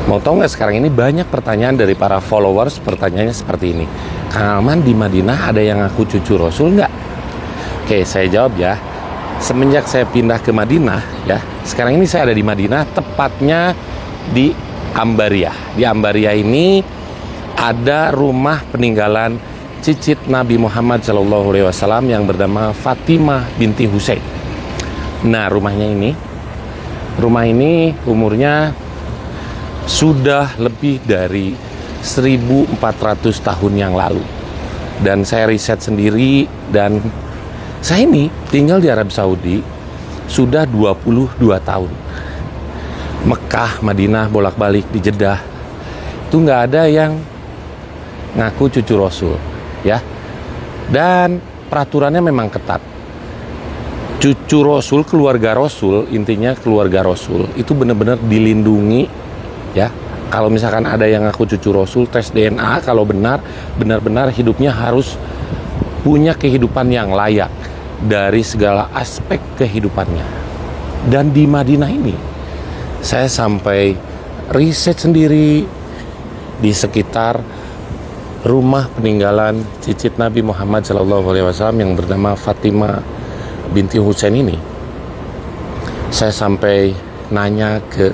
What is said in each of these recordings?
Mau tahu nggak, sekarang ini banyak pertanyaan dari para followers, pertanyaannya seperti ini. Kang Alman, di Madinah ada yang ngaku cucu Rasul nggak? Oke, saya jawab ya. Semenjak saya pindah ke Madinah, ya, sekarang ini saya ada di Madinah, tepatnya di Ambaria. Di Ambaria ini ada rumah peninggalan cicit Nabi Muhammad SAW yang bernama Fatimah binti Husain. Nah, rumah ini umurnya sudah lebih dari 1400 tahun yang lalu. Dan saya riset sendiri, dan saya ini tinggal di Arab Saudi sudah 22 tahun. Mekah, Madinah, bolak-balik di Jeddah, itu nggak ada yang ngaku cucu Rasul, ya. Dan peraturannya memang ketat. Cucu Rasul, keluarga Rasul, intinya keluarga Rasul itu benar-benar dilindungi, ya. Kalau misalkan ada yang ngaku cucu Rasul, tes DNA, kalau benar-benar hidupnya harus punya kehidupan yang layak dari segala aspek kehidupannya. Dan di Madinah ini saya sampai riset sendiri di sekitar rumah peninggalan cicit Nabi Muhammad SAW yang bernama Fatimah binti Husain ini. Saya sampai nanya ke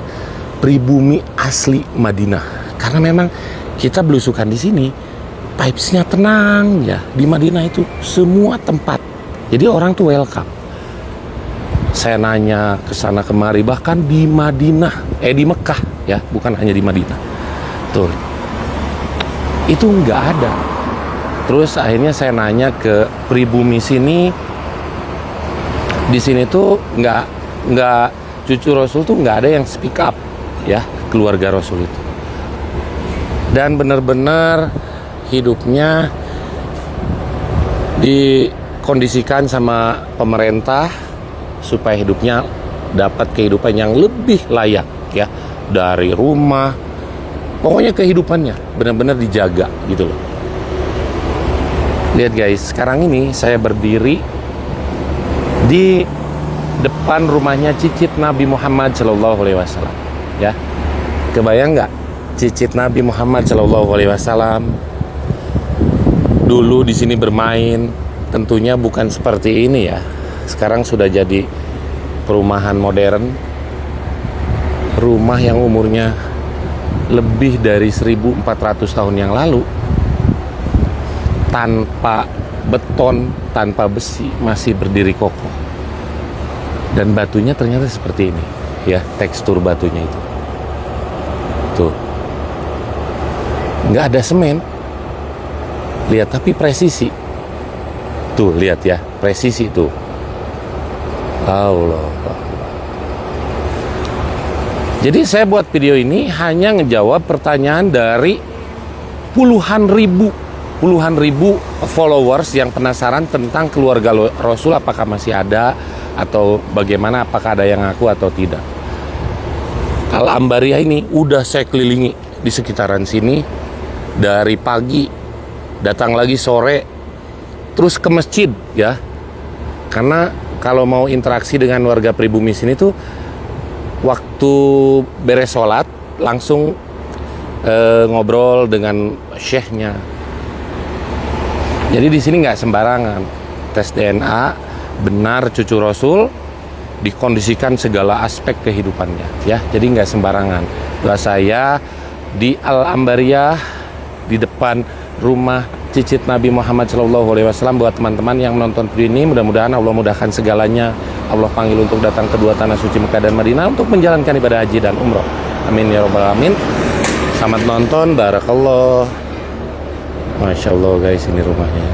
pribumi asli Madinah, karena memang kita belusukan di sini, vibes-nya tenang ya. Di Madinah itu semua tempat, jadi orang tuh welcome. Saya nanya ke sana kemari, bahkan di Madinah, di Mekah ya, bukan hanya di Madinah. Tuh, itu nggak ada. Terus akhirnya saya nanya ke pribumi sini, di sini tuh nggak cucu Rasul tuh nggak ada yang speak up, ya, keluarga Rasul itu. Dan benar-benar hidupnya dikondisikan sama pemerintah supaya hidupnya dapat kehidupan yang lebih layak, ya, dari rumah, pokoknya kehidupannya benar-benar dijaga gitu loh. Lihat guys, sekarang ini saya berdiri di depan rumahnya cicit Nabi Muhammad SAW, ya. Kebayang nggak, cicit Nabi Muhammad SAW dulu di sini bermain? Tentunya bukan seperti ini ya. Sekarang sudah jadi perumahan modern, rumah yang umurnya lebih dari 1400 tahun yang lalu, tanpa beton, tanpa besi, masih berdiri kokoh. Dan batunya ternyata seperti ini, ya, tekstur batunya itu. Tuh, nggak ada semen. Lihat, tapi presisi. Tuh, lihat ya, presisi tuh. Allah. Jadi saya buat video ini hanya ngejawab pertanyaan dari puluhan ribu followers yang penasaran tentang keluarga Rasul, apakah masih ada atau bagaimana, apakah ada yang ngaku atau tidak. Al-Ambaria ini udah saya kelilingi di sekitaran sini dari pagi, datang lagi sore, terus ke masjid ya. Karena kalau mau interaksi dengan warga pribumi sini tuh waktu beres sholat langsung ngobrol dengan syekhnya. Jadi di sini nggak sembarangan tes DNA, benar cucu Rasul, dikondisikan segala aspek kehidupannya, ya. Jadi nggak sembarangan. Doa saya di Al-Ambaria, di depan rumah cicit Nabi Muhammad SAW, buat teman-teman yang menonton video ini, mudah-mudahan Allah mudahkan segalanya. Allah panggil untuk datang ke dua tanah suci Mekah dan Madinah untuk menjalankan ibadah haji dan umroh. Amin ya rabbal alamin. Selamat nonton, barakallah. Masya Allah guys, ini rumahnya.